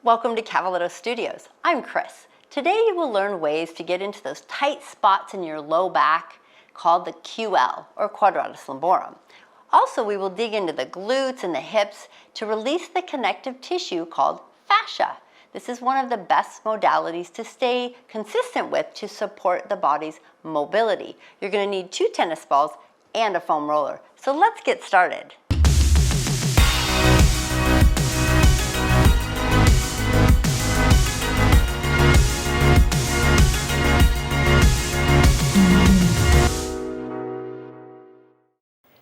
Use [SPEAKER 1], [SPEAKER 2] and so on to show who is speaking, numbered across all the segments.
[SPEAKER 1] Welcome to Quadratus Studios. I'm Chris. Today you will learn ways to get into those tight spots in your low back called the QL, or Quadratus Lumborum. Also, we will dig into the glutes and the hips to release the connective tissue called fascia. This is one of the best modalities to stay consistent with to support the body's mobility. You're going to need 2 tennis balls and a foam roller. So let's get started.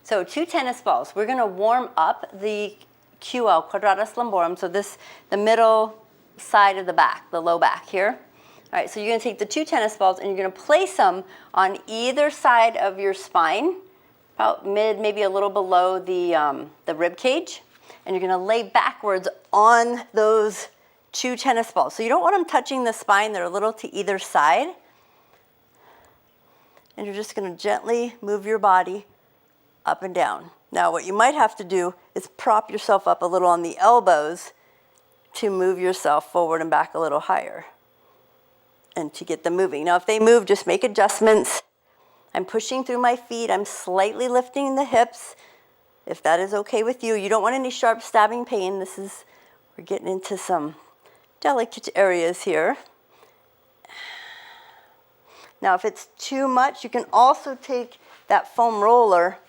[SPEAKER 1] So 2 tennis balls. We're going to warm up the QL, Quadratus Lumborum, so the middle side of the back, the low back here. All right, so you're going to take the 2 tennis balls and you're going to place them on either side of your spine, about mid, maybe a little below the rib cage, and you're going to lay backwards on those 2 tennis balls. So you don't want them touching the spine; they're a little to either side. And you're just going to gently move your body up and down. Now what you might have to do is prop yourself up a little on the elbows to move yourself forward and back a little higher and to get them moving. Now if they move, just make adjustments. I'm pushing through my feet. I'm slightly lifting the hips. If that is okay with you, you don't want any sharp stabbing pain. We're getting into some delicate areas here. Now if it's too much, you can also take that foam roller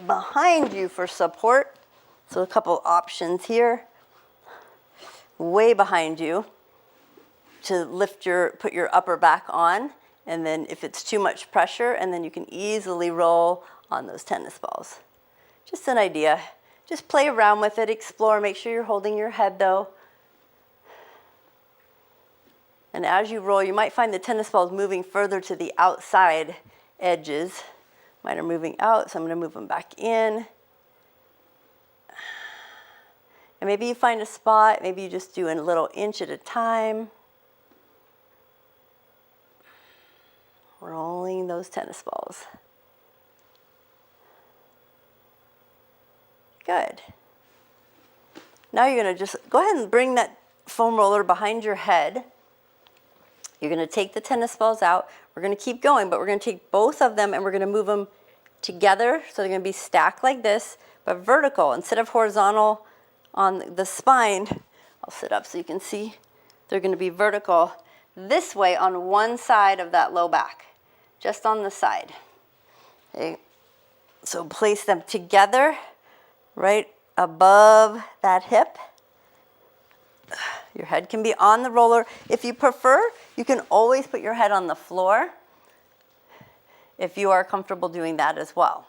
[SPEAKER 1] behind you for support. So a couple options here. Way behind you to put your upper back on, and then if it's too much pressure, and then you can easily roll on those tennis balls. Just an idea. Just play around with it, explore, make sure you're holding your head though. And as you roll, you might find the tennis balls moving further to the outside edges. Mine are moving out, so I'm going to move them back in. And maybe you find a spot, maybe you just do a little inch at a time. Rolling those tennis balls. Good. Now you're going to just go ahead and bring that foam roller behind your head. You're going to take the tennis balls out. We're going to keep going, but we're going to take both of them and we're going to move them together. So they're going to be stacked like this, but vertical. Instead of horizontal on the spine, I'll sit up so you can see, they're going to be vertical this way on one side of that low back, just on the side. Okay. So place them together right above that hip. Your head can be on the roller. If you prefer, you can always put your head on the floor if you are comfortable doing that as well.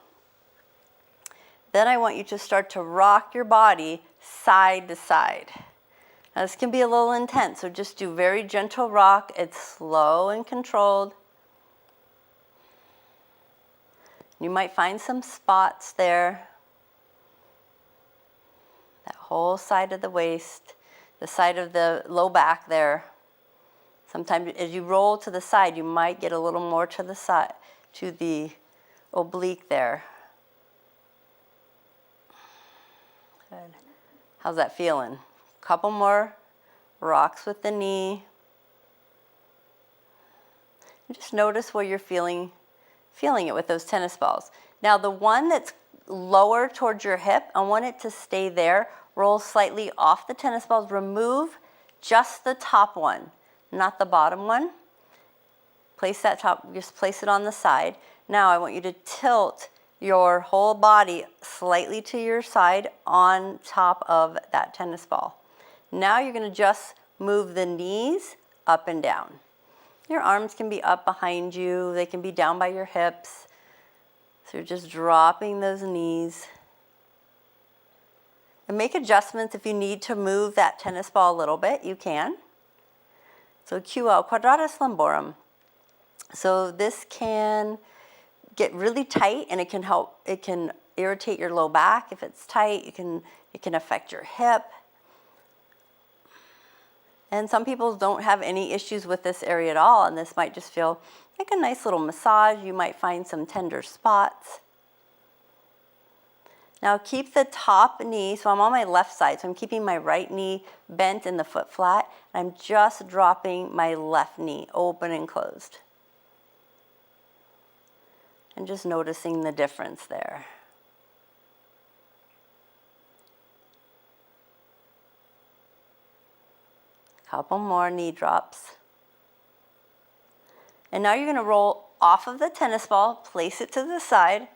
[SPEAKER 1] Then I want you to start to rock your body side to side. Now this can be a little intense, so just do very gentle rock. It's slow and controlled. You might find some spots there. That whole side of the waist. The side of the low back there. Sometimes as you roll to the side, you might get a little more to the side, to the oblique there. Good. How's that feeling? Couple more rocks with the knee. And just notice where you're feeling it with those tennis balls. Now the one that's lower towards your hip, I want it to stay there. Roll slightly off the tennis balls. Remove just the top one, not the bottom one. Place that top, just place it on the side. Now I want you to tilt your whole body slightly to your side on top of that tennis ball. Now you're going to just move the knees up and down. Your arms can be up behind you. They can be down by your hips. So you're just dropping those knees. And make adjustments if you need to move that tennis ball a little bit, you can. So QL, Quadratus Lumborum. So this can get really tight and it can irritate your low back. If it's tight, it can affect your hip. And some people don't have any issues with this area at all, and this might just feel like a nice little massage. You might find some tender spots. Now keep the top knee, so I'm on my left side, so I'm keeping my right knee bent and the foot flat. I'm just dropping my left knee open and closed. And just noticing the difference there. Couple more knee drops. And now you're going to roll off of the tennis ball, place it to the side.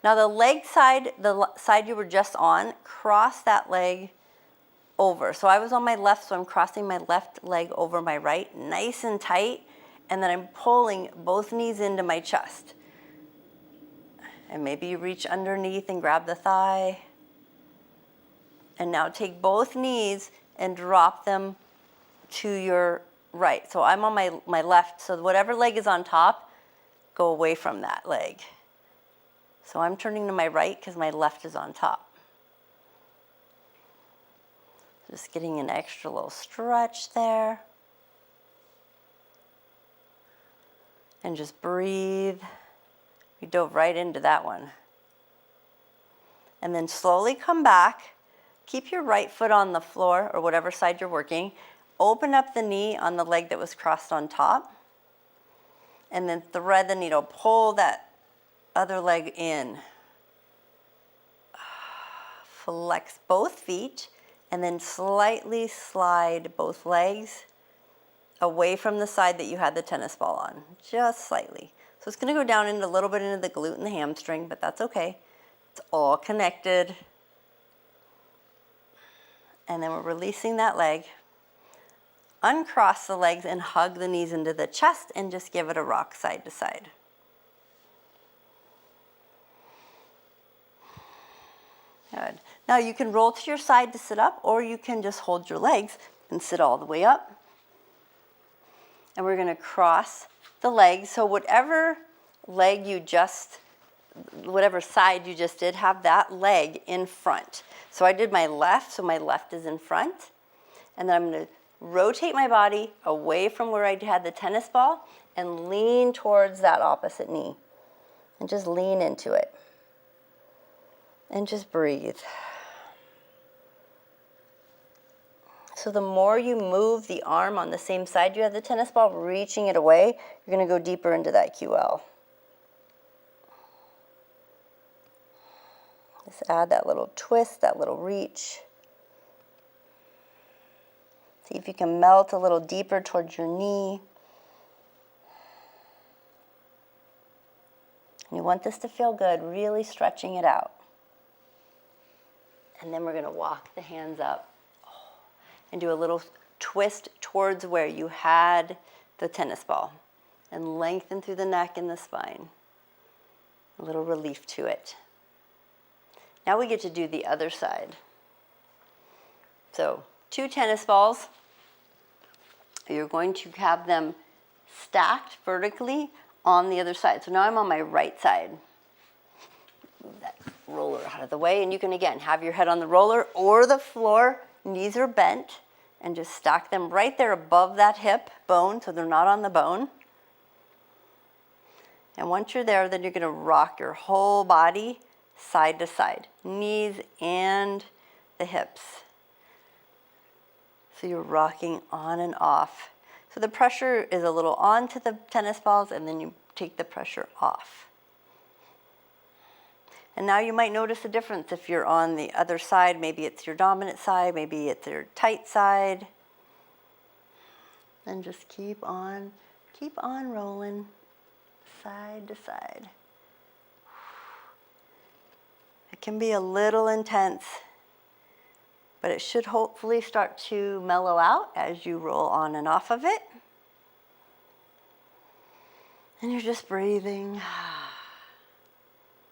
[SPEAKER 1] Now the leg side, the side you were just on, cross that leg over. So I was on my left, so I'm crossing my left leg over my right, nice and tight, and then I'm pulling both knees into my chest. And maybe you reach underneath and grab the thigh. And now take both knees and drop them to your right. So I'm on my left, so whatever leg is on top, go away from that leg. So I'm turning to my right because my left is on top. Just getting an extra little stretch there. And just breathe. We dove right into that one. And then slowly come back. Keep your right foot on the floor or whatever side you're working. Open up the knee on the leg that was crossed on top. And then thread the needle. Pull that other leg in. Flex both feet and then slightly slide both legs away from the side that you had the tennis ball on. Just slightly. So it's going to go down a little bit into the glute and the hamstring, but that's okay. It's all connected. And then we're releasing that leg. Uncross the legs and hug the knees into the chest and just give it a rock side to side. Good. Now you can roll to your side to sit up, or you can just hold your legs and sit all the way up. And we're going to cross the legs. So whatever side you just did, have that leg in front. So I did my left, so my left is in front. And then I'm going to rotate my body away from where I had the tennis ball and lean towards that opposite knee. And just lean into it. And just breathe. So the more you move the arm on the same side you had the tennis ball, reaching it away, you're going to go deeper into that QL. Just add that little twist, that little reach. See if you can melt a little deeper towards your knee. And you want this to feel good, really stretching it out. And then we're going to walk the hands up and do a little twist towards where you had the tennis ball. And lengthen through the neck and the spine. A little relief to it. Now we get to do the other side. So 2 tennis balls. You're going to have them stacked vertically on the other side. So now I'm on my right side. Move that roller out of the way, and you can again have your head on the roller or the floor, knees are bent, and just stack them right there above that hip bone so they're not on the bone. And once you're there, then you're going to rock your whole body side to side, knees and the hips. So you're rocking on and off. So the pressure is a little onto the tennis balls, and then you take the pressure off. And now you might notice a difference if you're on the other side. Maybe it's your dominant side, maybe it's your tight side. And just keep on rolling side to side. It can be a little intense, but it should hopefully start to mellow out as you roll on and off of it. And you're just breathing.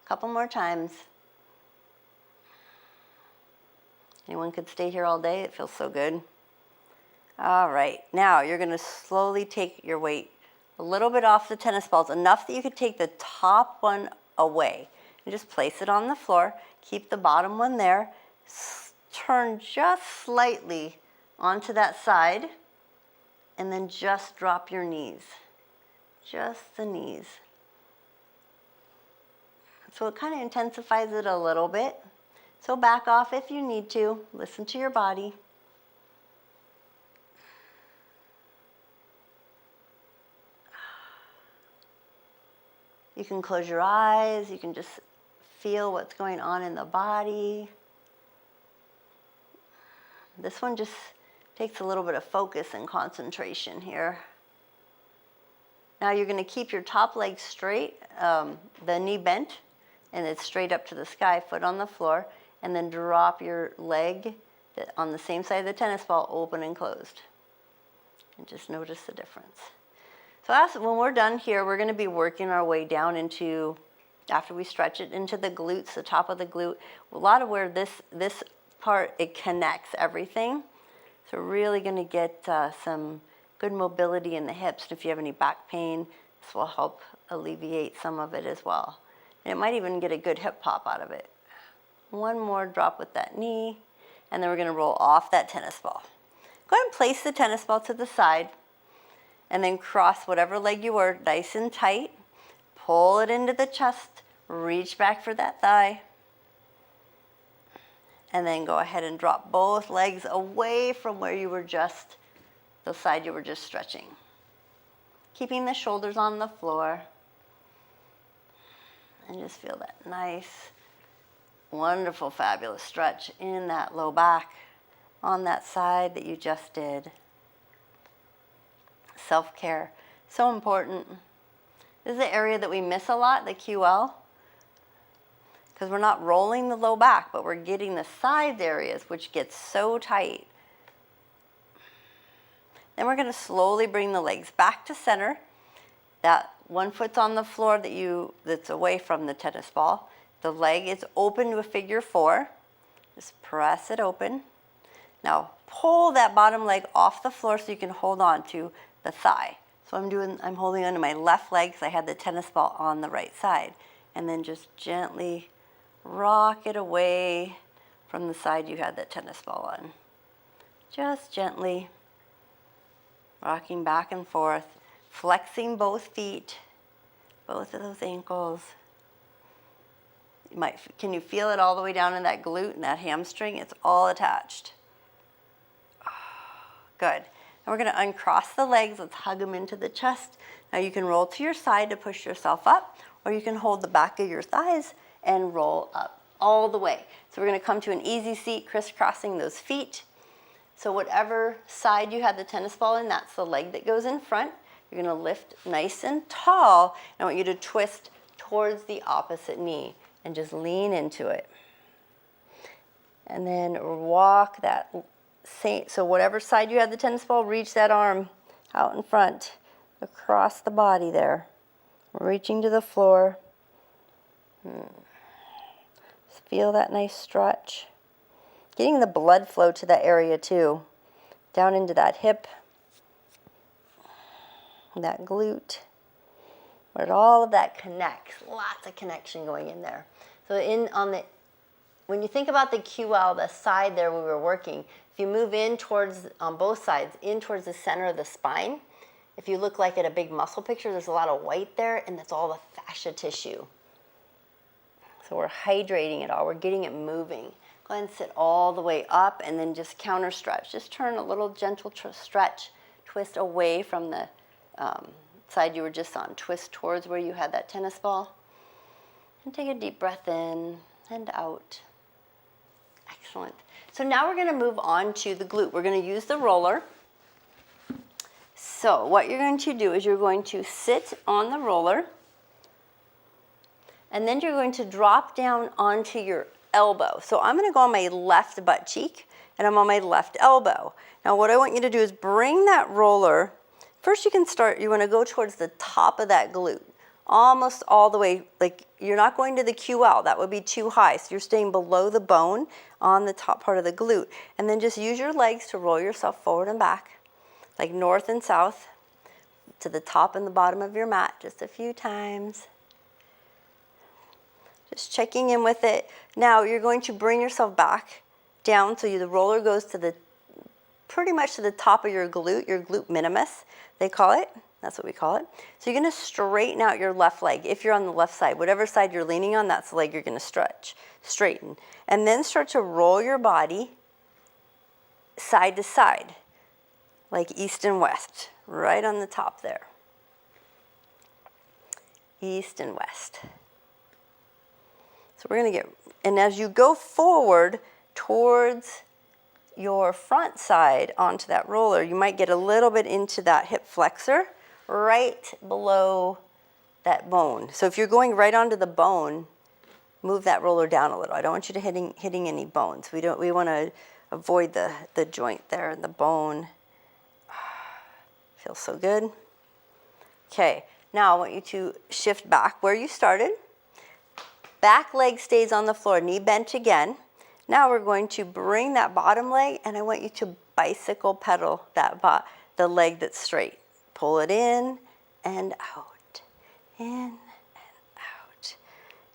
[SPEAKER 1] Couple more times. Anyone could stay here all day. It feels so good. All right. Now you're going to slowly take your weight a little bit off the tennis balls, enough that you could take the top one away. And just place it on the floor. Keep the bottom one there. Turn just slightly onto that side. And then just drop your knees. Just the knees. So it kind of intensifies it a little bit. So back off if you need to. Listen to your body. You can close your eyes. You can just feel what's going on in the body. This one just takes a little bit of focus and concentration here. Now you're going to keep your top leg straight, the knee bent, and it's straight up to the sky, foot on the floor, and then drop your leg on the same side of the tennis ball, open and closed. And just notice the difference. So when we're done here, we're going to be working our way down into, after we stretch it, into the glutes, the top of the glute. A lot of where this part, it connects everything. So we're really going to get some good mobility in the hips. And if you have any back pain, this will help alleviate some of it as well. And it might even get a good hip pop out of it. One more drop with that knee, and then we're going to roll off that tennis ball. Go ahead and place the tennis ball to the side, and then cross whatever leg you were nice and tight. Pull it into the chest, reach back for that thigh, and then go ahead and drop both legs away from where you were just, the side you were just stretching. Keeping the shoulders on the floor. And just feel that nice, wonderful, fabulous stretch in that low back on that side that you just did. Self-care, so important. This is the area that we miss a lot, the QL, because we're not rolling the low back, but we're getting the side areas, which gets so tight. Then we're going to slowly bring the legs back to center. That one foot's on the floor that's away from the tennis ball. The leg is open to a figure 4. Just press it open. Now pull that bottom leg off the floor so you can hold on to the thigh. So I'm holding onto my left leg because I had the tennis ball on the right side. And then just gently rock it away from the side you had that tennis ball on. Just gently rocking back and forth, flexing both feet, both of those ankles. Can you feel it all the way down in that glute and that hamstring? It's all attached. Good. And we're going to uncross the legs. Let's hug them into the chest. Now you can roll to your side to push yourself up, or you can hold the back of your thighs and roll up all the way. So we're going to come to an easy seat, crisscrossing those feet. So whatever side you had the tennis ball in, that's the leg that goes in front. You're going to lift nice and tall. I want you to twist towards the opposite knee and just lean into it. And then walk that same, so whatever side you had the tennis ball, reach that arm out in front, across the body there, reaching to the floor. Just feel that nice stretch. Getting the blood flow to that area too, down into that hip, that glute, where all of that connects. Lots of connection going in there. So when you think about the QL, the side there we were working, if you move in towards, on both sides, in towards the center of the spine, if you look like at a big muscle picture, there's a lot of white there, and that's all the fascia tissue. So we're hydrating it all, we're getting it moving. Go ahead and sit all the way up and then just counter stretch. Just turn a little gentle stretch, twist away from the side you were just on. Twist towards where you had that tennis ball. And take a deep breath in and out. Excellent. So now we're going to move on to the glute. We're going to use the roller. So what you're going to do is you're going to sit on the roller, and then you're going to drop down onto your elbow. So I'm going to go on my left butt cheek, and I'm on my left elbow. Now what I want you to do is bring that roller. First you want to go towards the top of that glute, almost all the way, like you're not going to the QL, that would be too high. So you're staying below the bone on the top part of the glute. And then just use your legs to roll yourself forward and back, like north and south, to the top and the bottom of your mat, just a few times. Just checking in with it. Now you're going to bring yourself back down so the roller goes to pretty much to the top of your glute minimus, they call it. That's what we call it. So you're going to straighten out your left leg. If you're on the left side, whatever side you're leaning on, that's the leg you're going to stretch, straighten. And then start to roll your body side to side, like east and west, right on the top there. East and west. So we're going to get, and as you go forward towards your front side onto that roller, you might get a little bit into that hip flexor right below that bone. So if you're going right onto the bone, move that roller down a little. I don't want you to hitting any bones. We want to avoid the joint there and the bone. Feels so good. Okay, now I want you to shift back where you started. Back leg stays on the floor, knee bent again. Now we're going to bring that bottom leg, and I want you to bicycle pedal the leg that's straight. Pull it in and out, in and out.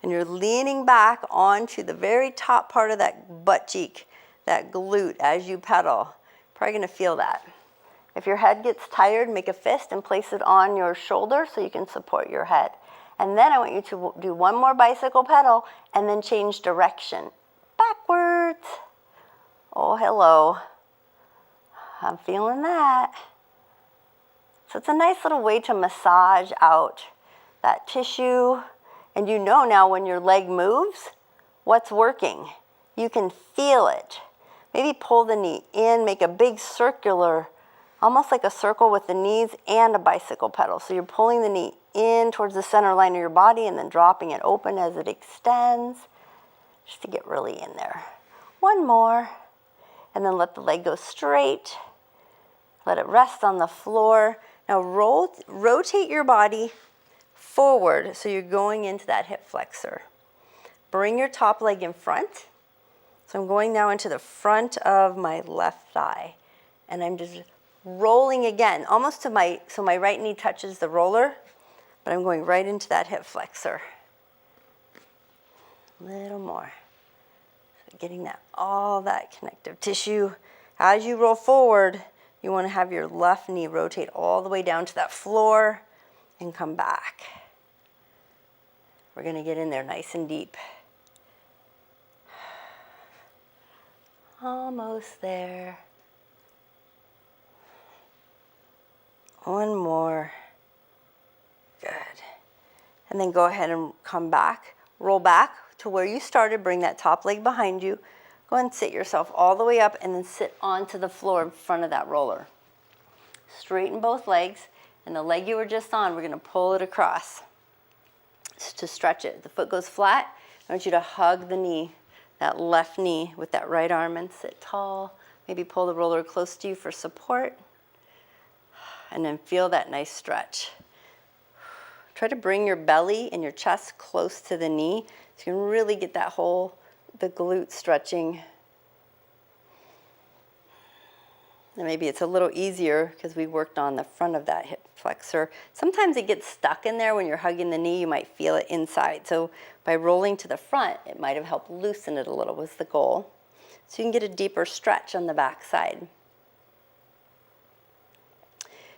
[SPEAKER 1] And you're leaning back onto the very top part of that butt cheek, that glute as you pedal. Probably gonna feel that. If your head gets tired, make a fist and place it on your shoulder so you can support your head. And then I want you to do one more bicycle pedal and then change direction. Backwards. Oh, hello. I'm feeling that. So it's a nice little way to massage out that tissue. And you know now when your leg moves, what's working. You can feel it. Maybe pull the knee in, make a big circular, almost like a circle with the knees and a bicycle pedal. So you're pulling the knee in towards the center line of your body and then dropping it open as it extends, just to get really in there. One more, and then let the leg go straight. Let it rest on the floor. Now rotate your body forward so you're going into that hip flexor. Bring your top leg in front. So I'm going now into the front of my left thigh, and I'm just rolling again, almost to so my right knee touches the roller, but I'm going right into that hip flexor. A little more. So getting all that connective tissue. As you roll forward, you want to have your left knee rotate all the way down to that floor and come back. We're going to get in there nice and deep. Almost there. One more. Good. And then go ahead and come back. Roll back to where you started. Bring that top leg behind you. Go ahead and sit yourself all the way up and then sit onto the floor in front of that roller. Straighten both legs. And the leg you were just on, we're going to pull it across to stretch it. The foot goes flat. I want you to hug the knee, that left knee with that right arm, and sit tall. Maybe pull the roller close to you for support. And then feel that nice stretch. Try to bring your belly and your chest close to the knee so you can really get that the glute stretching. And maybe it's a little easier because we worked on the front of that hip flexor. Sometimes it gets stuck in there when you're hugging the knee. You might feel it inside. So by rolling to the front, it might have helped loosen it a little was the goal. So you can get a deeper stretch on the back side.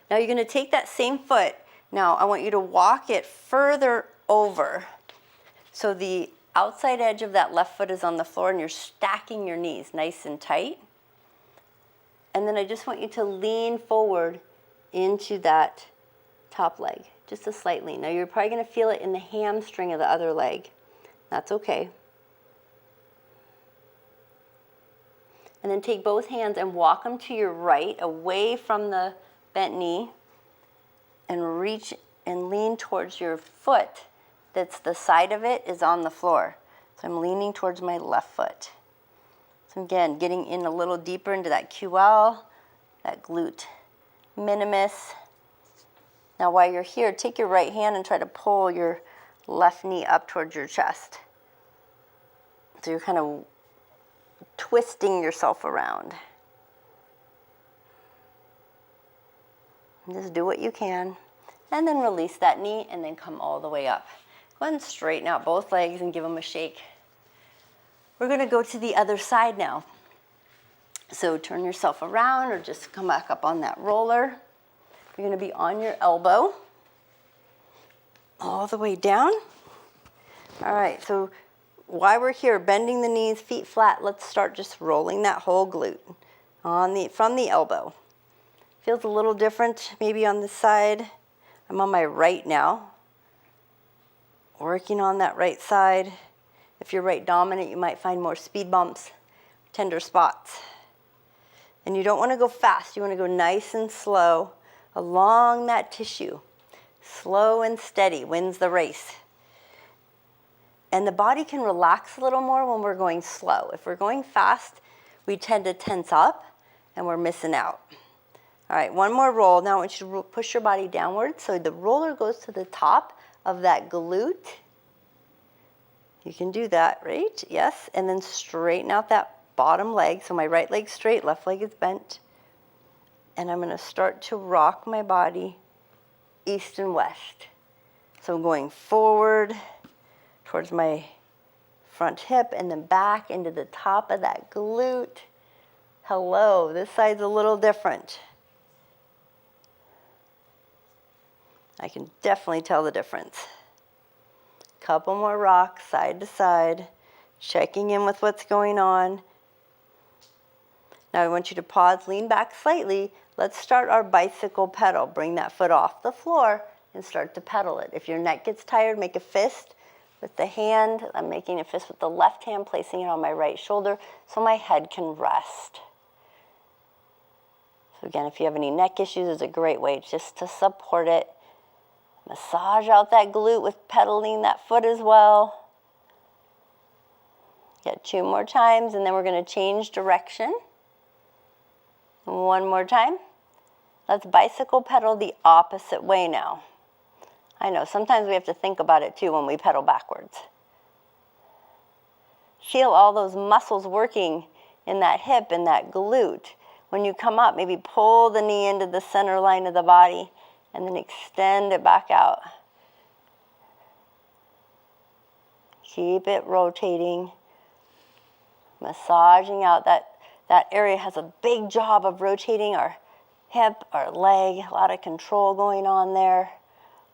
[SPEAKER 1] Now you're going to take that same foot. Now I want you to walk it further over. So the outside edge of that left foot is on the floor and you're stacking your knees nice and tight. And then I just want you to lean forward into that top leg, just a slight lean. Now you're probably going to feel it in the hamstring of the other leg. That's okay. And then take both hands and walk them to your right, away from the bent knee, and reach and lean towards your foot that's the side of it is on the floor. So I'm leaning towards my left foot. So again, getting in a little deeper into that QL, that glute minimus. Now while you're here, take your right hand and try to pull your left knee up towards your chest. So you're kind of twisting yourself around. Just do what you can. And then release that knee and then come all the way up. Go ahead and straighten out both legs and give them a shake. We're going to go to the other side now. So turn yourself around or just come back up on that roller. You're going to be on your elbow all the way down. All right, so while we're here, bending the knees, feet flat, let's start just rolling that whole glute from the elbow. Feels a little different maybe on this side. I'm on my right now, working on that right side. If you're right dominant, you might find more speed bumps, tender spots. And you don't want to go fast. You want to go nice and slow along that tissue. Slow and steady wins the race. And the body can relax a little more when we're going slow. If we're going fast, we tend to tense up and we're missing out. All right, one more roll. Now I want you to push your body downward so the roller goes to the top of that glute. You can do that, right? Yes, and then straighten out that bottom leg. So my right leg's straight, left leg is bent. And I'm going to start to rock my body east and west. So I'm going forward towards my front hip and then back into the top of that glute. Hello, this side's a little different. I can definitely tell the difference. Couple more rocks side to side, checking in with what's going on. Now I want you to pause, lean back slightly. Let's start our bicycle pedal. Bring that foot off the floor and start to pedal it. If your neck gets tired, make a fist with the hand. I'm making a fist with the left hand, placing it on my right shoulder so my head can rest. So again, if you have any neck issues, it's a great way just to support it. Massage out that glute with pedaling that foot as well. Get 2 more times, and then we're going to change direction. One more time. Let's bicycle pedal the opposite way now. I know, sometimes we have to think about it too when we pedal backwards. Feel all those muscles working in that hip and that glute. When you come up, maybe pull the knee into the center line of the body and then extend it back out. Keep it rotating, massaging out. That area has a big job of rotating our hip, our leg, a lot of control going on there.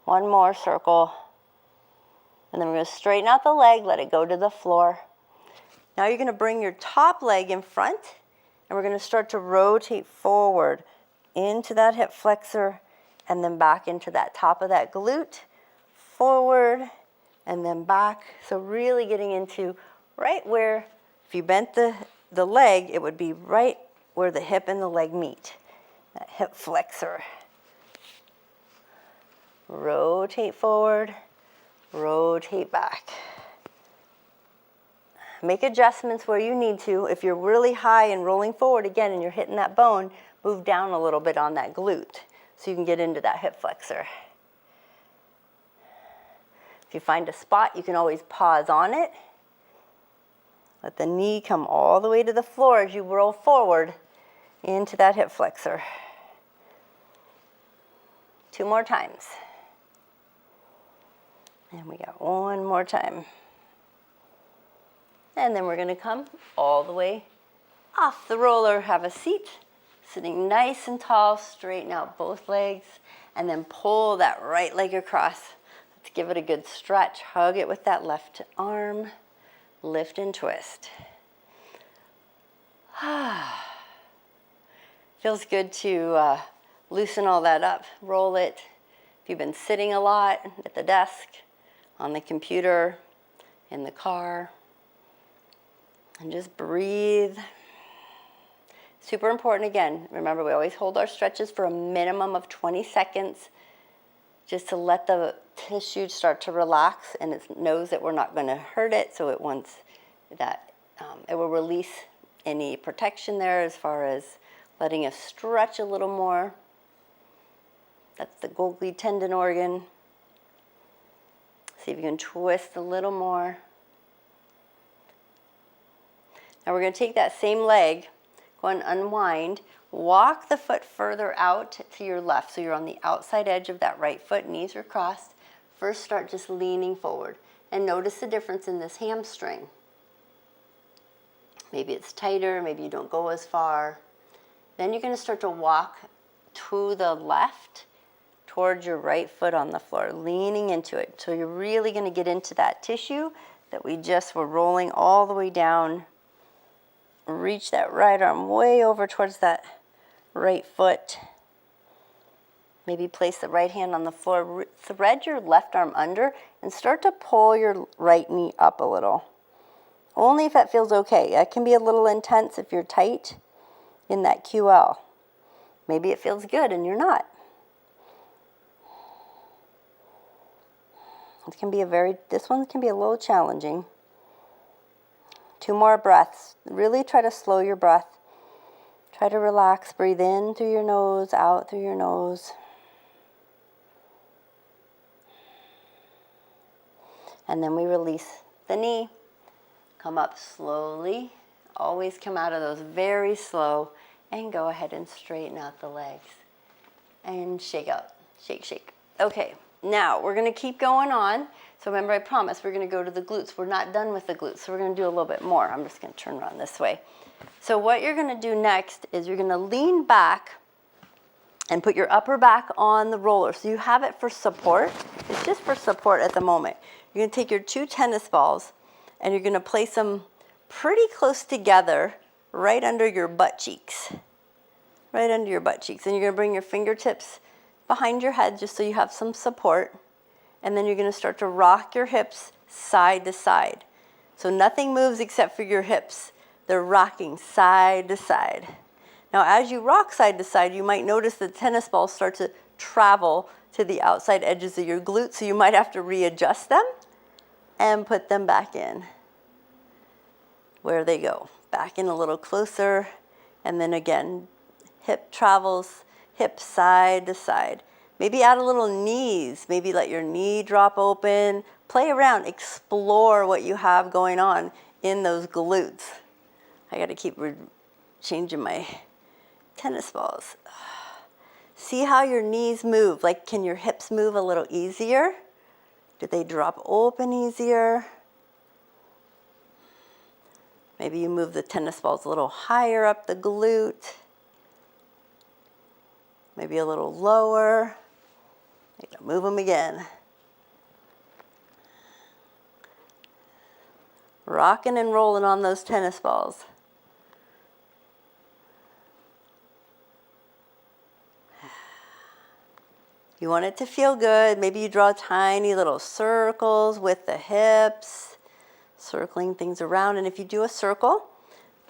[SPEAKER 1] One more circle. And then we're going to straighten out the leg, let it go to the floor. Now you're going to bring your top leg in front, and we're going to start to rotate forward into that hip flexor, and then back into that top of that glute, forward, and then back. So really getting into right where, if you bent the leg, it would be right where the hip and the leg meet, that hip flexor. Rotate forward, rotate back. Make adjustments where you need to. If you're really high and rolling forward again and you're hitting that bone, move down a little bit on that glute so you can get into that hip flexor. If you find a spot, you can always pause on it. Let the knee come all the way to the floor as you roll forward into that hip flexor. 2 more times. And we got 1 more time. And then we're going to come all the way off the roller, have a seat, sitting nice and tall, straighten out both legs, and then pull that right leg across. Let's give it a good stretch. Hug it with that left arm. Lift and twist. Feels good to loosen all that up. Roll it. If you've been sitting a lot at the desk, on the computer, in the car, and just breathe. Super important again. Remember, we always hold our stretches for a minimum of 20 seconds just to let the tissue start to relax, and it knows that we're not going to hurt it, so it wants that, it will release any protection there as far as letting us stretch a little more. That's the Golgi tendon organ. See if you can twist a little more. Now we're going to take that same leg, go and unwind, walk the foot further out to your left. So you're on the outside edge of that right foot, knees are crossed. First start just leaning forward and notice the difference in this hamstring. Maybe it's tighter, maybe you don't go as far. Then you're going to start to walk to the left towards your right foot on the floor, leaning into it. So you're really going to get into that tissue that we just were rolling all the way down. Reach that right arm way over towards that right foot. Maybe place the right hand on the floor. Thread your left arm under and start to pull your right knee up a little. Only if that feels okay. That can be a little intense if you're tight in that QL. Maybe it feels good and you're not. This one can be a little challenging. 2 more breaths. Really try to slow your breath. Try to relax. Breathe in through your nose, out through your nose. And then we release the knee. Come up slowly. Always come out of those very slow. And go ahead and straighten out the legs. And shake out. Shake, shake. Okay. Now, we're going to keep going on. So remember, I promised we're going to go to the glutes. We're not done with the glutes, so we're going to do a little bit more. I'm just going to turn around this way. So what you're going to do next is you're going to lean back and put your upper back on the roller. So you have it for support. It's just for support at the moment. You're going to take your 2 tennis balls and you're going to place them pretty close together right under your butt cheeks. Right under your butt cheeks. And you're going to bring your fingertips behind your head just so you have some support. And then you're going to start to rock your hips side to side. So nothing moves except for your hips. They're rocking side to side. Now as you rock side to side, you might notice the tennis balls start to travel to the outside edges of your glutes, so you might have to readjust them and put them back in where they go. Back in a little closer, and then again, hip travels, hips side to side. Maybe add a little knees. Maybe let your knee drop open. Play around. Explore what you have going on in those glutes. I got to keep changing my tennis balls. See how your knees move. Like, can your hips move a little easier? Do they drop open easier? Maybe you move the tennis balls a little higher up the glute. Maybe a little lower. You gotta move them again. Rocking and rolling on those tennis balls. You want it to feel good. Maybe you draw tiny little circles with the hips, circling things around. And if you do a circle,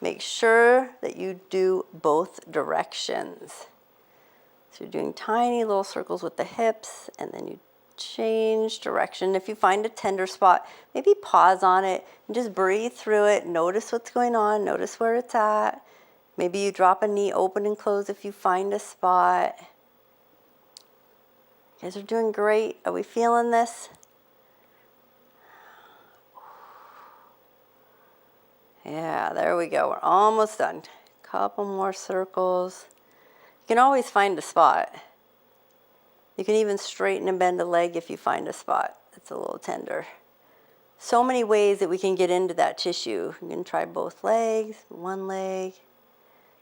[SPEAKER 1] make sure that you do both directions. So you're doing tiny little circles with the hips, and then you change direction. If you find a tender spot, maybe pause on it and just breathe through it. Notice what's going on. Notice where it's at. Maybe you drop a knee open and close if you find a spot. You guys are doing great. Are we feeling this? Yeah, there we go. We're almost done. Couple more circles. You can always find a spot. You can even straighten and bend a leg if you find a spot that's a little tender. So many ways that we can get into that tissue. You can try both legs, one leg,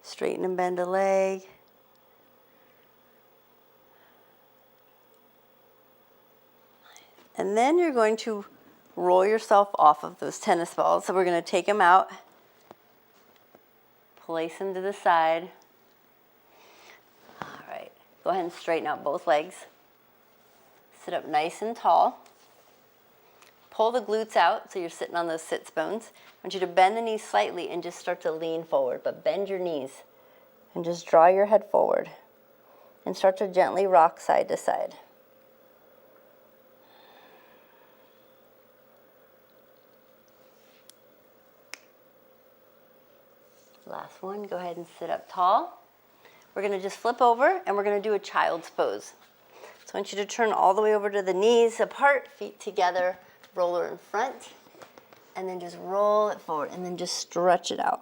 [SPEAKER 1] straighten and bend a leg. And then you're going to roll yourself off of those tennis balls. So we're going to take them out, place them to the side. All right, go ahead and straighten out both legs. Sit up nice and tall. Pull the glutes out so you're sitting on those sits bones. I want you to bend the knees slightly and just start to lean forward, but bend your knees and just draw your head forward and start to gently rock side to side. Last one, go ahead and sit up tall. We're going to just flip over and we're going to do a child's pose. So I want you to turn all the way over to the knees apart, feet together, roller in front, and then just roll it forward and then just stretch it out.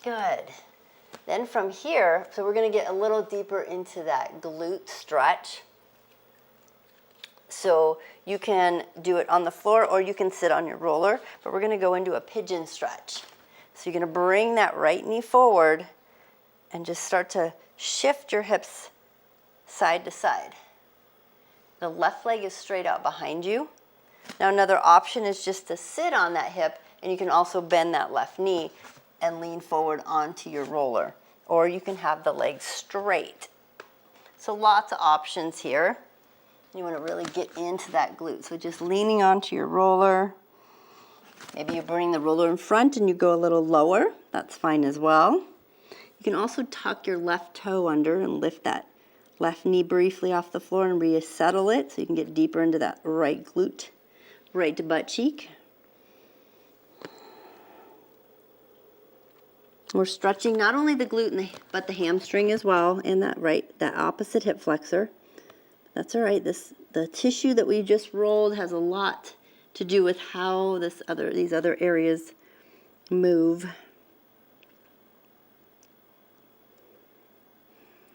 [SPEAKER 1] Good. Then from here, so we're going to get a little deeper into that glute stretch. So you can do it on the floor or you can sit on your roller, but we're gonna go into a pigeon stretch. So you're gonna bring that right knee forward and just start to shift your hips side to side. The left leg is straight out behind you. Now another option is just to sit on that hip, and you can also bend that left knee and lean forward onto your roller. Or you can have the legs straight. So lots of options here. You want to really get into that glute. So just leaning onto your roller. Maybe you bring the roller in front and you go a little lower. That's fine as well. You can also tuck your left toe under and lift that left knee briefly off the floor and resettle it so you can get deeper into that right glute, right to butt cheek. We're stretching not only the glute but the hamstring as well, and that opposite hip flexor. That's all right. The tissue that we just rolled has a lot to do with how these other areas move.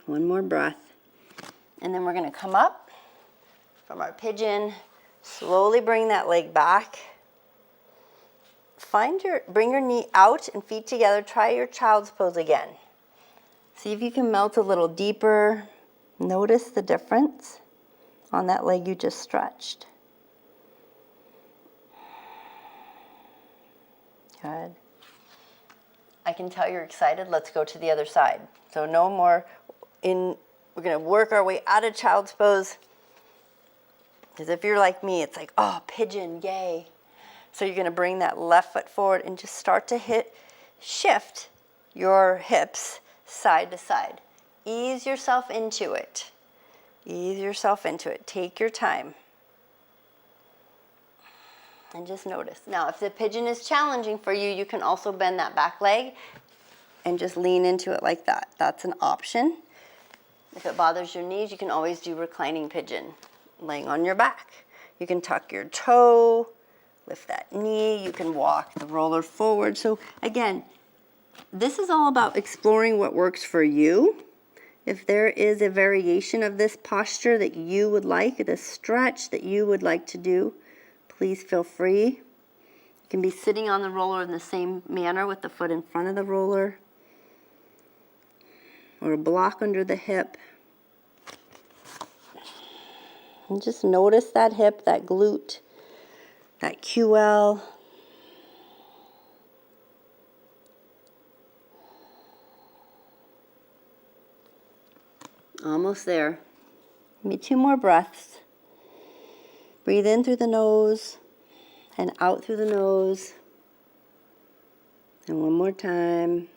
[SPEAKER 1] One more breath. And then we're going to come up from our pigeon, slowly bring that leg back. Bring your knee out and feet together. Try your child's pose again. See if you can melt a little deeper. Notice the difference on that leg you just stretched. Good. I can tell you're excited. Let's go to the other side. So no more we're going to work our way out of child's pose. Because if you're like me, it's like, oh, pigeon, yay. So you're going to bring that left foot forward and just start to shift your hips side to side. Ease yourself into it. Ease yourself into it. Take your time. And just notice. Now, if the pigeon is challenging for you, you can also bend that back leg and just lean into it like that. That's an option. If it bothers your knees, you can always do reclining pigeon, laying on your back. You can tuck your toe, lift that knee. You can walk the roller forward. So again, this is all about exploring what works for you. If there is a variation of this posture that you would like, this stretch that you would like to do, please feel free. You can be sitting on the roller in the same manner with the foot in front of the roller, or a block under the hip. And just notice that hip, that glute, that QL. Almost there. Maybe 2 more breaths. Breathe in through the nose and out through the nose. And one more time.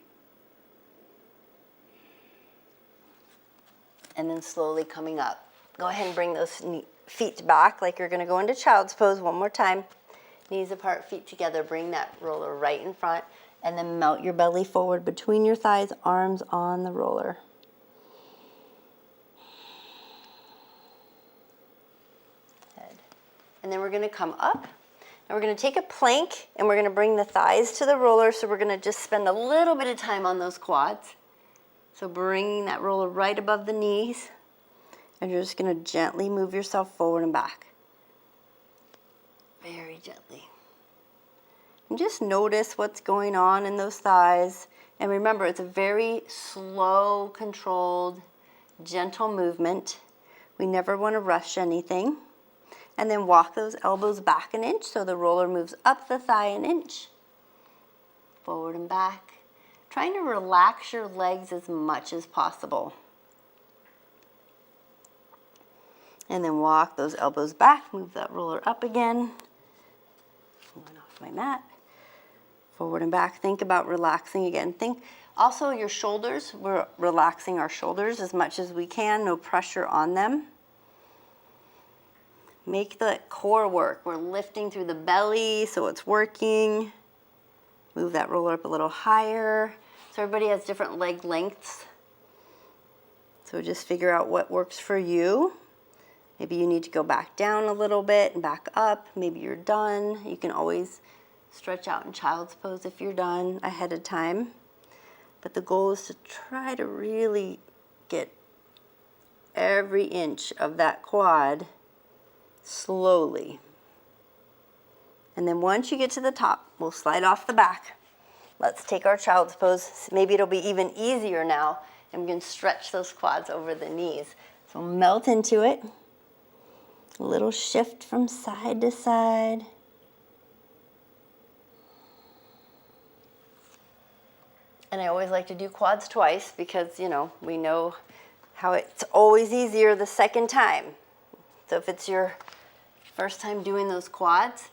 [SPEAKER 1] And then slowly coming up. Go ahead and bring those feet back like you're going to go into child's pose one more time. Knees apart, feet together. Bring that roller right in front. And then melt your belly forward between your thighs, arms on the roller. Good. And then we're going to come up. And we're going to take a plank and we're going to bring the thighs to the roller. So we're going to just spend a little bit of time on those quads. So bringing that roller right above the knees, and you're just going to gently move yourself forward and back. Very gently. And just notice what's going on in those thighs. And remember, it's a very slow, controlled, gentle movement. We never want to rush anything. And then walk those elbows back an inch so the roller moves up the thigh an inch. Forward and back. Trying to relax your legs as much as possible. And then walk those elbows back. Move that roller up again. Going off my mat. Forward and back. Think about relaxing again. Think also your shoulders. We're relaxing our shoulders as much as we can. No pressure on them. Make the core work. We're lifting through the belly so it's working. Move that roller up a little higher. So everybody has different leg lengths. So just figure out what works for you. Maybe you need to go back down a little bit and back up. Maybe you're done. You can always stretch out in child's pose if you're done ahead of time. But the goal is to try to really get every inch of that quad slowly. And then once you get to the top, we'll slide off the back. Let's take our child's pose. Maybe it'll be even easier now. And we can stretch those quads over the knees. So melt into it. A little shift from side to side. And I always like to do quads twice because, you know, we know how it's always easier the second time. So if it's your first time doing those quads,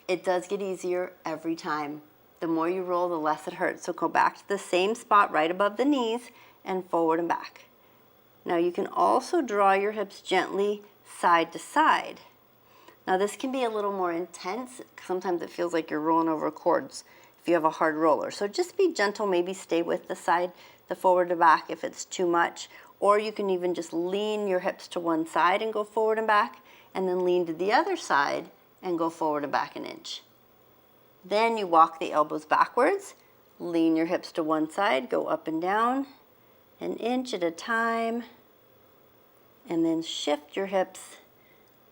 [SPEAKER 1] it does get easier every time. The more you roll, the less it hurts. So go back to the same spot right above the knees and forward and back. Now you can also draw your hips gently side to side. Now this can be a little more intense. Sometimes it feels like you're rolling over cords if you have a hard roller. So just be gentle, maybe stay with the side, the forward to back if it's too much. Or you can even just lean your hips to one side and go forward and back, and then lean to the other side and go forward and back an inch. Then you walk the elbows backwards, lean your hips to one side, go up and down, an inch at a time, and then shift your hips.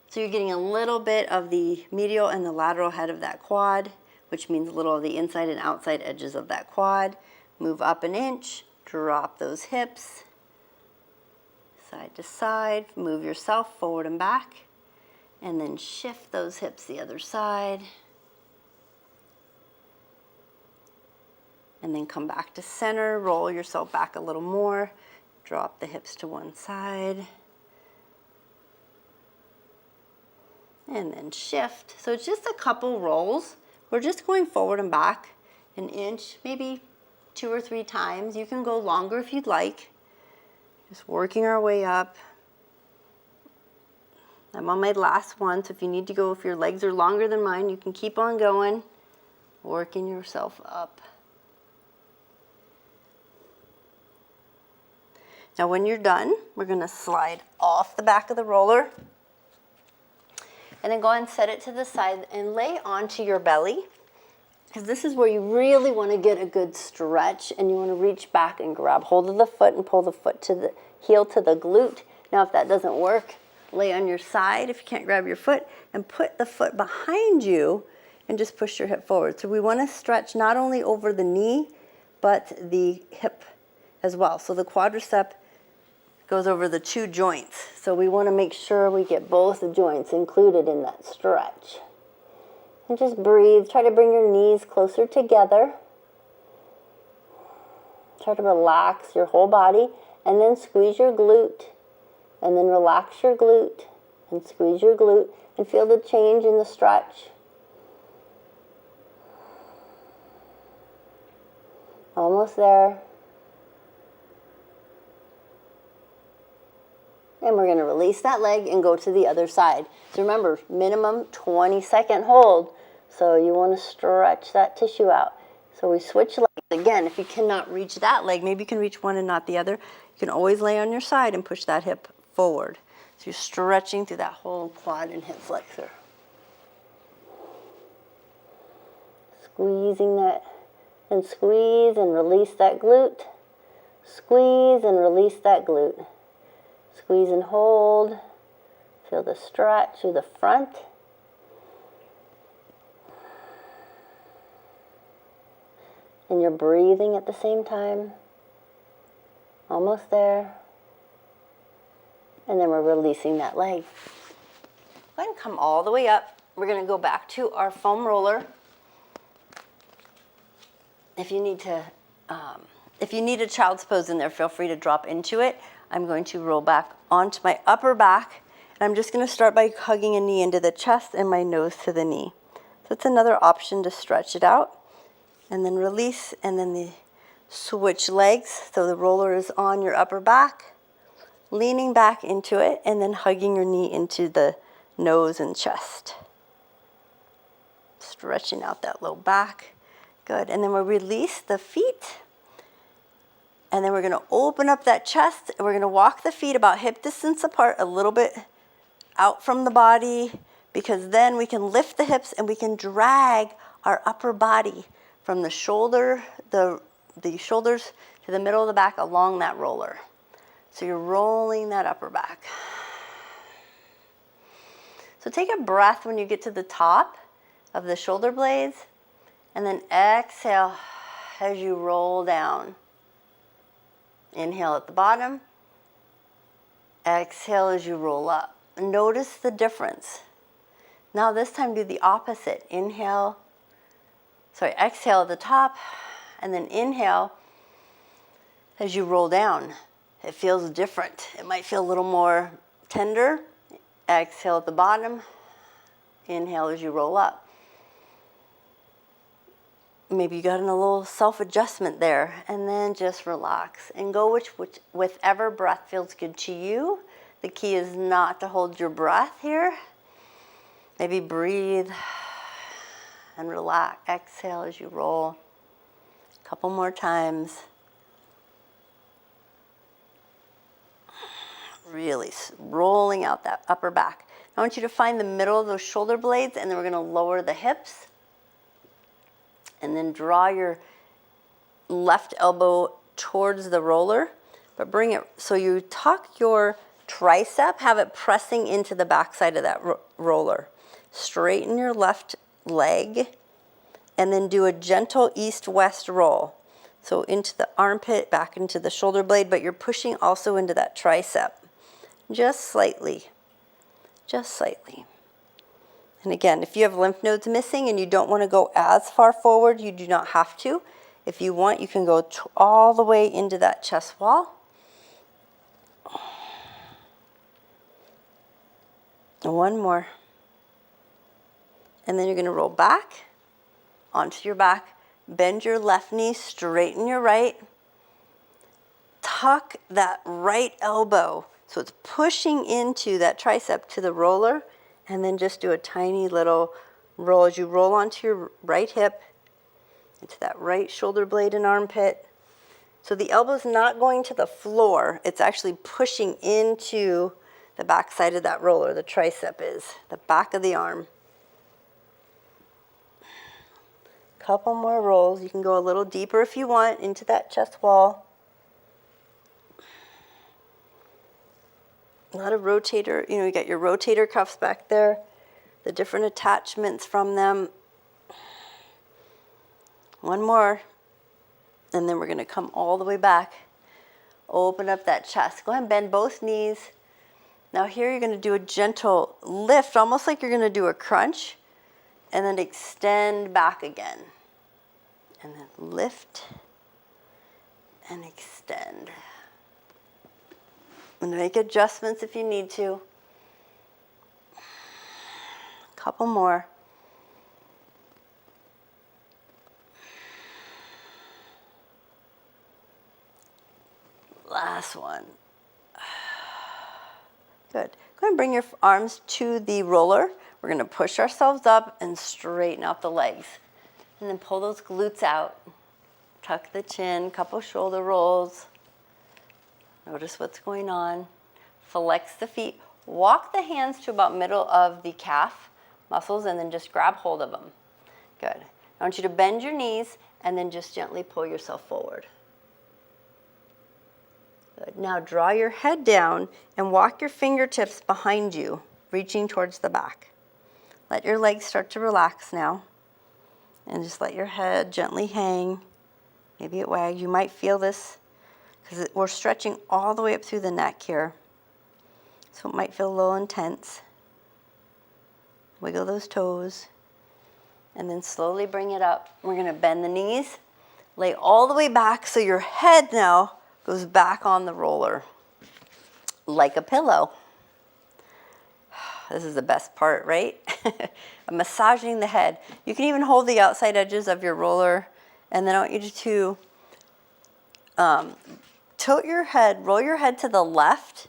[SPEAKER 1] So you're getting a little bit of the medial and the lateral head of that quad, which means a little of the inside and outside edges of that quad. Move up an inch, drop those hips, side to side, move yourself forward and back, and then shift those hips the other side. And then come back to center, roll yourself back a little more, drop the hips to one side, and then shift. So it's just a couple rolls. We're just going forward and back an inch, maybe 2 or 3 times. You can go longer if you'd like. Just working our way up. I'm on my last one, so if you need to go, if your legs are longer than mine, you can keep on going, working yourself up. Now when you're done, we're going to slide off the back of the roller and then go ahead and set it to the side and lay onto your belly, because this is where you really want to get a good stretch, and you want to reach back and grab hold of the foot and pull the foot to the heel to the glute. Now if that doesn't work, lay on your side if you can't grab your foot and put the foot behind you and just push your hip forward. So we want to stretch not only over the knee but the hip as well. So the quadricep goes over the 2 joints. So we want to make sure we get both the joints included in that stretch. And just breathe. Try to bring your knees closer together. Try to relax your whole body, and then squeeze your glute, and then relax your glute and squeeze your glute, and feel the change in the stretch. Almost there. And we're going to release that leg and go to the other side. So remember, minimum 20-second hold. So you want to stretch that tissue out. So we switch legs. Again, if you cannot reach that leg, maybe you can reach one and not the other. You can always lay on your side and push that hip forward. So you're stretching through that whole quad and hip flexor. Squeezing that, and squeeze and release that glute. Squeeze and release that glute. Squeeze and hold. Feel the stretch through the front. And you're breathing at the same time. Almost there. And then we're releasing that leg. Go ahead and come all the way up. We're going to go back to our foam roller. If you need a child's pose in there, feel free to drop into it. I'm going to roll back onto my upper back, and I'm just going to start by hugging a knee into the chest and my nose to the knee. So it's another option to stretch it out, and then release, and then the switch legs. So the roller is on your upper back, leaning back into it, and then hugging your knee into the nose and chest. Stretching out that low back. Good. And then we'll release the feet. And then we're going to open up that chest, and we're going to walk the feet about hip distance apart, a little bit out from the body, because then we can lift the hips and we can drag our upper body from the shoulder, the shoulders to the middle of the back along that roller. So you're rolling that upper back. So take a breath when you get to the top of the shoulder blades, and then exhale as you roll down. Inhale at the bottom, exhale as you roll up. Notice the difference. Now this time do the opposite. Exhale at the top, and then inhale as you roll down. It feels different. It might feel a little more tender. Exhale at the bottom, inhale as you roll up. Maybe you got in a little self-adjustment there, and then just relax and go whichever breath feels good to you. The key is not to hold your breath here. Maybe breathe and relax. Exhale as you roll. A couple more times. Really rolling out that upper back. I want you to find the middle of those shoulder blades, and then we're going to lower the hips. And then draw your left elbow towards the roller, but bring it so you tuck your tricep, have it pressing into the backside of that roller. Straighten your left leg, and then do a gentle east-west roll. So into the armpit, back into the shoulder blade, but you're pushing also into that tricep. Just slightly, just slightly. And again, if you have lymph nodes missing and you don't want to go as far forward, you do not have to. If you want, you can go all the way into that chest wall. And one more. And then you're going to roll back onto your back. Bend your left knee, straighten your right. Tuck that right elbow so it's pushing into that tricep to the roller, and then just do a tiny little roll as you roll onto your right hip, into that right shoulder blade and armpit. So the elbow's not going to the floor, it's actually pushing into the back side of that roller. The tricep is the back of the arm. Couple more rolls. You can go a little deeper if you want into that chest wall. A lot of rotator, you got your rotator cuffs back there, the different attachments from them. One more, and then we're going to come all the way back. Open up that chest. Go ahead and bend both knees. Now here you're going to do a gentle lift, almost like you're going to do a crunch, and then extend back again. And then lift and extend. And make adjustments if you need to. A couple more. Last one. Good. Go ahead and bring your arms to the roller. We're going to push ourselves up and straighten out the legs. And then pull those glutes out. Tuck the chin, couple shoulder rolls. Notice what's going on. Flex the feet. Walk the hands to about middle of the calf muscles, and then just grab hold of them. Good. I want you to bend your knees and then just gently pull yourself forward. Good. Now draw your head down and walk your fingertips behind you, reaching towards the back. Let your legs start to relax now. And just let your head gently hang. Maybe it wags. You might feel this because we're stretching all the way up through the neck here. So it might feel a little intense. Wiggle those toes. And then slowly bring it up. We're going to bend the knees. Lay all the way back so your head now goes back on the roller. Like a pillow. This is the best part, right? I'm massaging the head. You can even hold the outside edges of your roller. And then I want you to tilt your head, roll your head to the left,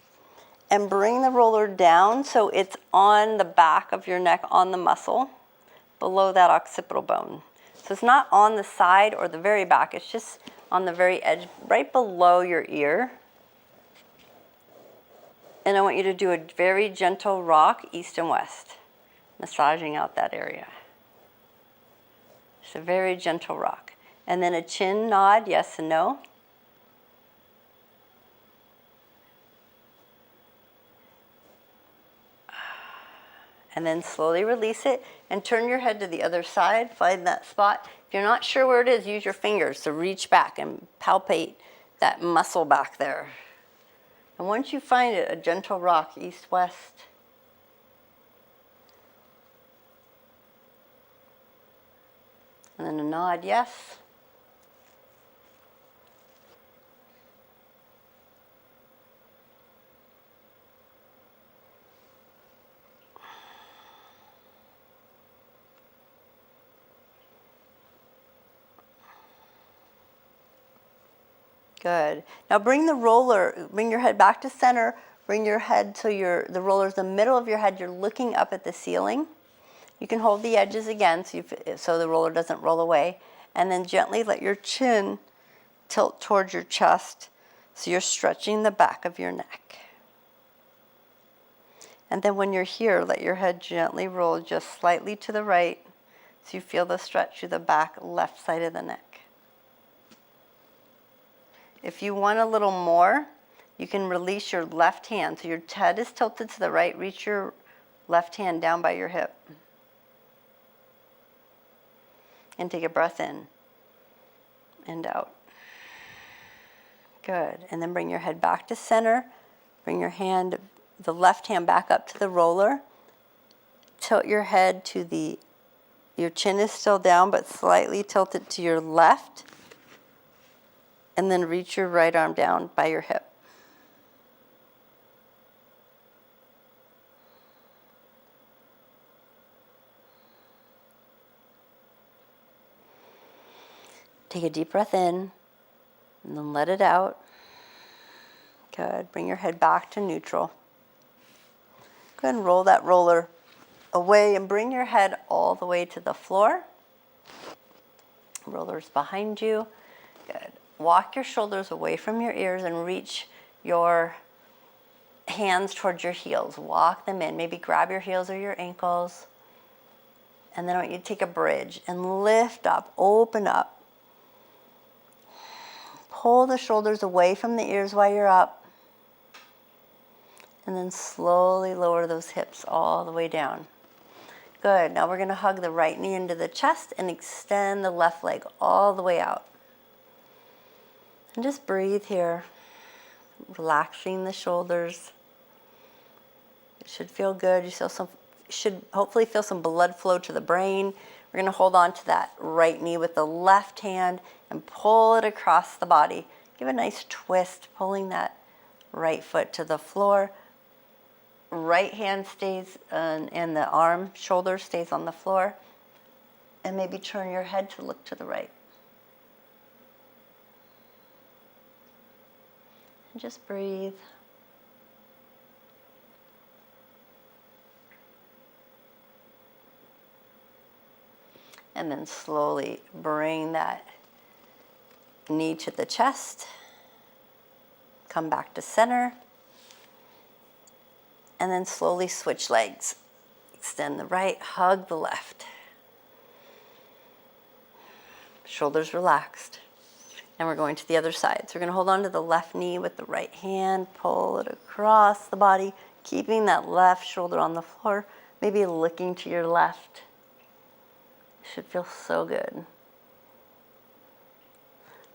[SPEAKER 1] and bring the roller down so it's on the back of your neck, on the muscle, below that occipital bone. So it's not on the side or the very back, it's just on the very edge, right below your ear. And I want you to do a very gentle rock, east and west, massaging out that area. Just a very gentle rock. And then a chin nod, yes and no. And then slowly release it and turn your head to the other side. Find that spot. If you're not sure where it is, use your fingers to reach back and palpate that muscle back there. And once you find it, a gentle rock, east, west. And then a nod, yes. Good. Now bring your head back to center, bring your head to the roller's the middle of your head, you're looking up at the ceiling. You can hold the edges again so the roller doesn't roll away, and then gently let your chin tilt towards your chest so you're stretching the back of your neck. And then when you're here, let your head gently roll just slightly to the right so you feel the stretch through the back left side of the neck. If you want a little more, you can release your left hand. So your head is tilted to the right. Reach your left hand down by your hip. And take a breath in and out. Good. And then bring your head back to center. Bring the left hand back up to the roller. Tilt your head to your chin is still down, but slightly tilted to your left. And then reach your right arm down by your hip. Take a deep breath in, and then let it out. Good. Bring your head back to neutral. Go ahead and roll that roller away and bring your head all the way to the floor. Roller's behind you. Good. Walk your shoulders away from your ears and reach your hands towards your heels. Walk them in. Maybe grab your heels or your ankles. And then I want you to take a bridge and lift up, open up. Pull the shoulders away from the ears while you're up. And then slowly lower those hips all the way down. Good. Now we're going to hug the right knee into the chest and extend the left leg all the way out. And just breathe here, relaxing the shoulders. It should feel good. You should hopefully feel some blood flow to the brain. We're going to hold on to that right knee with the left hand and pull it across the body. Give a nice twist, pulling that right foot to the floor. Right hand stays, and the shoulder stays on the floor. And maybe turn your head to look to the right. Just breathe. And then slowly bring that knee to the chest. Come back to center. And then slowly switch legs. Extend the right, hug the left. Shoulders relaxed. And we're going to the other side. So we're going to hold on to the left knee with the right hand, pull it across the body, keeping that left shoulder on the floor, maybe looking to your left. Should feel so good.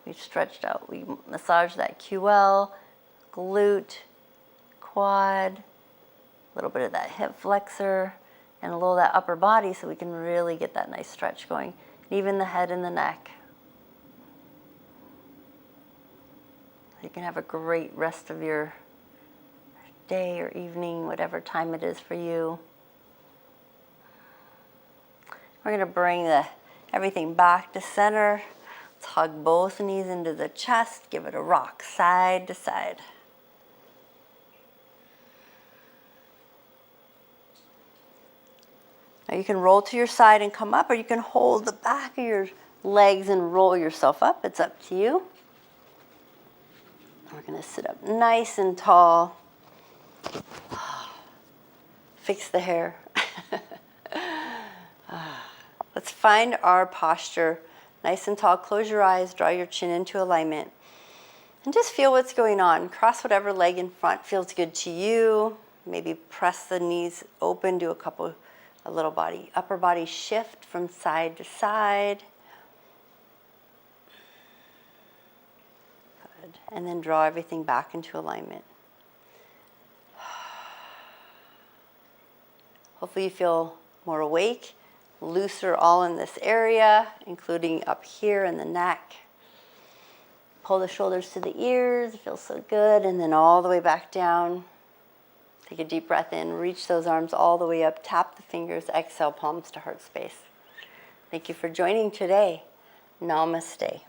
[SPEAKER 1] We stretched out, we massaged that QL, glute, quad, a little bit of that hip flexor, and a little of that upper body so we can really get that nice stretch going. Even the head and the neck. You can have a great rest of your day or evening, whatever time it is for you. We're going to bring everything back to center. Let's hug both knees into the chest. Give it a rock side to side. Now you can roll to your side and come up, or you can hold the back of your legs and roll yourself up. It's up to you. We're going to sit up nice and tall. Fix the hair. Let's find our posture. Nice and tall. Close your eyes. Draw your chin into alignment. And just feel what's going on. Cross whatever leg in front feels good to you. Maybe press the knees open. Do a couple a little upper body shift from side to side. Good. And then draw everything back into alignment. Hopefully you feel more awake, looser all in this area, including up here in the neck. Pull the shoulders to the ears, it feels so good, and then all the way back down. Take a deep breath in, reach those arms all the way up, tap the fingers, exhale, palms to heart space. Thank you for joining today. Namaste.